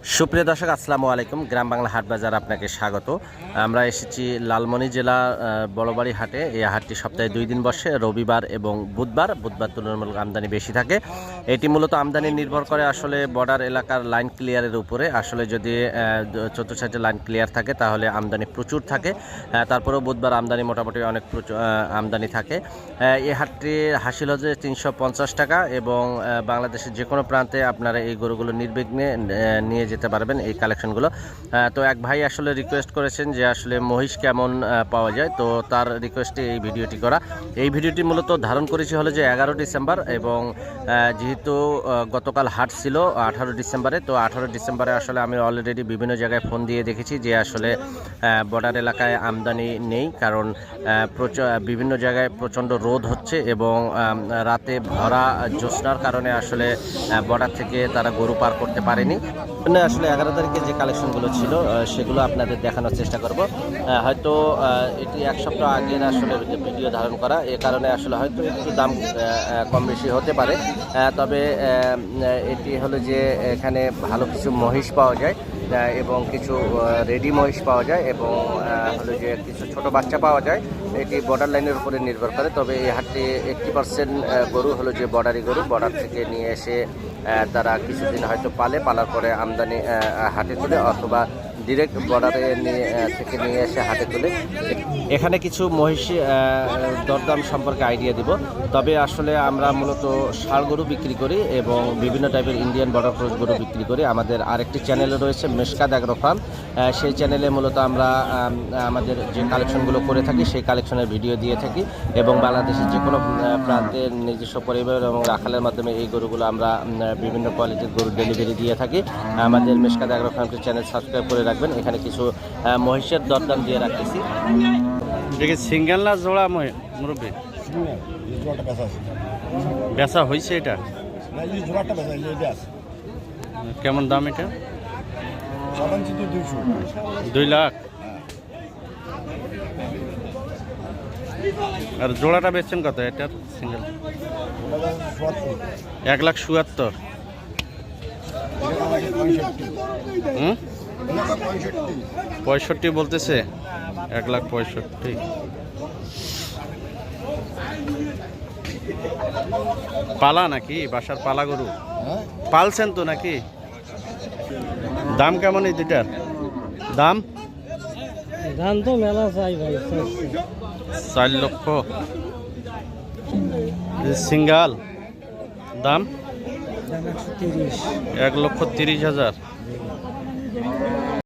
সুপ্রিয় দর্শক আসসালামু আলাইকুম। গ্রাম বাংলা হাট বাজার আপনাকে স্বাগত। আমরা এসেছি লালমনি জেলা বড়বাড়ি হাটে। এই হাটটি সপ্তাহে 2 দিন বসে, রবিবার এবং বুধবার। বুধবার তুলনামূলক আমদানি বেশি থাকে। এটি মূলত আমদানি নির্ভর করে আসলে বর্ডার এলাকার লাইন ক্লিয়ারের উপরে। আসলে যদি চতুর্থ সাইডে লাইন ক্লিয়ার থাকে তাহলে আমদানি প্রচুর থাকে। তারপরেও বুধবার আমদানি মোটামুটি অনেক প্রচুর আমদানি থাকে। এই হাটটির হাসিল হচ্ছে 350 টাকা এবং বাংলাদেশের যে কোনো প্রান্তে আপনারা এই গরুগুলো নির্বিঘ্নে নিয়ে যেতে পারবেন এই কালেকশনগুলো। তো এক ভাই আসলে রিকোয়েস্ট করেছেন যে আসলে মহিষ কেমন পাওয়া যায়, তো তার রিকোয়েস্টে এই ভিডিওটি করা। এই ভিডিওটি মূলত ধারণ করেছি হলো যে 11 ডিসেম্বর এবং যেহেতু গতকাল হাট ছিল 18 ডিসেম্বরে, তো 18 ডিসেম্বরে আসলে আমি অলরেডি বিভিন্ন জায়গায় ফোন দিয়ে দেখেছি যে আসলে বর্ডার এলাকায় আমদানি নেই, কারণ বিভিন্ন জায়গায় প্রচণ্ড রোদ হচ্ছে এবং রাতে ভরা জ্যোৎস্নার কারণে আসলে বর্ডার থেকে তারা গরু পার করতে পারেনি। আসলে 11 তারিখে যে কালেকশনগুলো ছিল সেগুলো আপনাদের দেখানোর চেষ্টা করব। হয়তো এটি এক সপ্তাহ আগের আসলে ভিডিও ধারণ করা, এ কারণে আসলে হয়তো একটু দাম কম বেশি হতে পারে। তবে এটি হলো যে এখানে ভালো কিছু মহিষ পাওয়া যায় এবং কিছু রেডি মহিষ পাওয়া যায় এবং হলো যে কিছু ছোট বাচ্চা পাওয়া যায়। এটি বর্ডার লাইনের উপরে নির্ভর করে। তবে এই হাটটি 80% গরু হলো যে বর্ডারি গরু, বর্ডার থেকে নিয়ে এসে তারা কিছুদিন হয়তো পালার পরে আমদানি হাটে তুলে অথবা ডিরেক্ট বর্ডারে থেকে নিয়ে এসে হাটে তুলে। এখানে কিছু মহিষী দরদাম সম্পর্কে আইডিয়া দিব। তবে আসলে আমরা মূলত ষাঁড় গরু বিক্রি করি এবং বিভিন্ন টাইপের ইন্ডিয়ান বর্ডার ক্রস গরু বিক্রি করি। আমাদের আরেকটি চ্যানেল রয়েছে মেশকাত অ্যাগ্রো ফার্ম, সেই চ্যানেলে মূলত আমরা আমাদের যে কালেকশনগুলো করে থাকি সেই কালেকশনের ভিডিও দিয়ে থাকি এবং বাংলাদেশের যে কোনো প্রান্তের নিজস্ব পরিবার এবং রাখালের মাধ্যমে এই গরুগুলো আমরা বিভিন্ন কোয়ালিটির গরু ডেলিভারি দিয়ে থাকি। আমাদের মেশকাত অ্যাগ্রো ফার্মটির চ্যানেল সাবস্ক্রাইব করে রাখবেন। এখানে কিছু মহিষের দরদাম দিয়ে রাখতেছি। দেখি সিঙ্গেল না জোড়া মুরব্বী বেচা হয়েছে? এটা কেমন দাম? এটা 2 লাখ। আর জোড়াটা বেচছেন কত এটার? সিঙ্গেল 1,77,000। হুম, 65 বলতেছে। 1,65,000। পালা নাকি? বাসার পালা গরু পালছেন তো নাকি? দাম কেমন এই দুটার? দাম তো মেলা চাই ভাই, 4 লক্ষ। সিঙ্গাল দাম 130। 1,30,000।